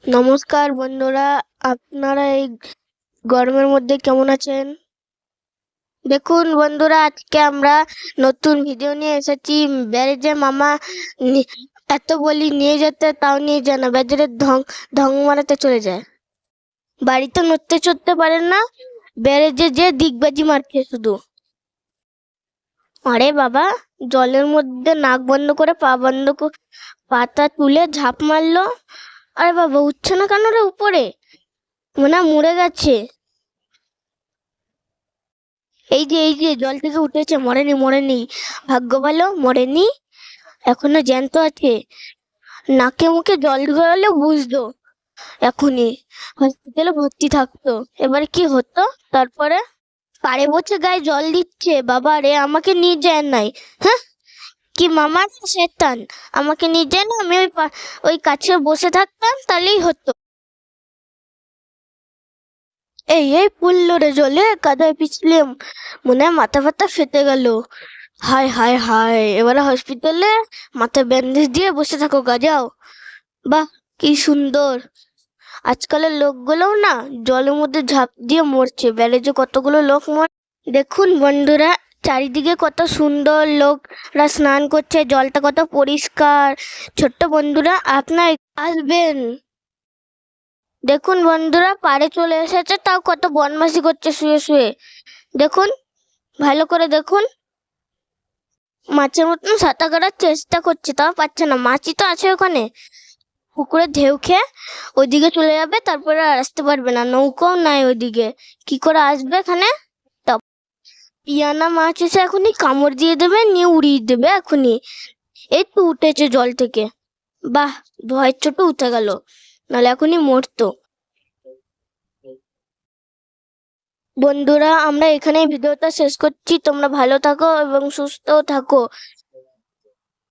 নমস্কার বন্ধুরা, আপনারা এই গরমের মধ্যে কেমন আছেন? দেখুন বন্ধুরা, আজকে আমরা নতুন ভিডিও নিয়ে এসেছি। ব্যারেজে মামা নি- এত বলি নিয়ে যেতে, তাও নিয়ে যায় না। ব্যারেজে ঢং ঢং মারাতে চলে যায়। বাড়িতে নড়তে চড়তে পারেন না, ব্যারেজে যে দিগবাজি মারছে শুধু। আরে বাবা, জলের মধ্যে নাক বন্ধ করে পা বন্ধ করে পাতা তুলে ঝাঁপ মারলো। আরে বাবা, উঠছে না কেন রে উপরে? মনে হয় মরে গেছে। এই যে জল থেকে উঠেছে, মরেনি মরেনি, ভাগ্য ভালো মরেনি, এখনো জ্যান্ত আছে। নাকে মুখে জল ঢোকালে বুঝতো এখনই হসপিটালে ভর্তি থাকতো। এবার কি হতো তারপরে? পাড়ে বসে গায়ে জল দিচ্ছে, বাবা রে, আমাকে নিয়ে যায় নাই। হ্যাঁ, কি মামা না শয়তান, আমাকে নিয়ে যায় না। আমি ওই কাছে বসে থাকতাম, তাহলেই হতো। এই পড়লো রে জলে, কাদায় পিছলে মনে হয় মাথা ফাতা ফেটে গেল। হায় হায় হায়, এবারে হসপিটালে মাথায় ব্যান্ডেজ দিয়ে বসে থাকো গা, যাও। বাহ, কি সুন্দর। আজকালের লোকগুলোও না জলের মধ্যে ঝাঁপ দিয়ে মরছে, ব্যারেজে কতগুলো লোক মর। দেখুন বন্ধুরা, চারিদিকে কত সুন্দর, লোকরা স্নান করছে, জলটা কত পরিষ্কার। ছোট্ট বন্ধুরা, আপনার আসবেন। দেখুন বন্ধুরা, পাড়ে চলে এসেছে, তাও কত বদমাশি করছে শুয়ে শুয়ে। দেখুন, ভালো করে দেখুন। মাছের মতন সাঁতার কাটার চেষ্টা করছে, তাও পারছে না। মাছই তো আছে ওখানে। পুকুরে ঢেউ খেয়ে ওইদিকে চলে যাবে, তারপরে আর আসতে পারবে না। নৌকাও নাই ওইদিকে, কি করে আসবে এখানে? তব পিয়ানা মাছ এসে এখনই কামড় দিয়ে দেবে, নিয়ে উড়িয়ে দেবে এখনই। এই তো উঠেছে জল থেকে। বাহ, ভয়ের চোটে উঠে গেল, নাহলে এখনই মরতো। বন্ধুরা, আমরা এখানেই ভিডিওটা শেষ করছি। তোমরা ভালো থাকো এবং সুস্থ থাকো।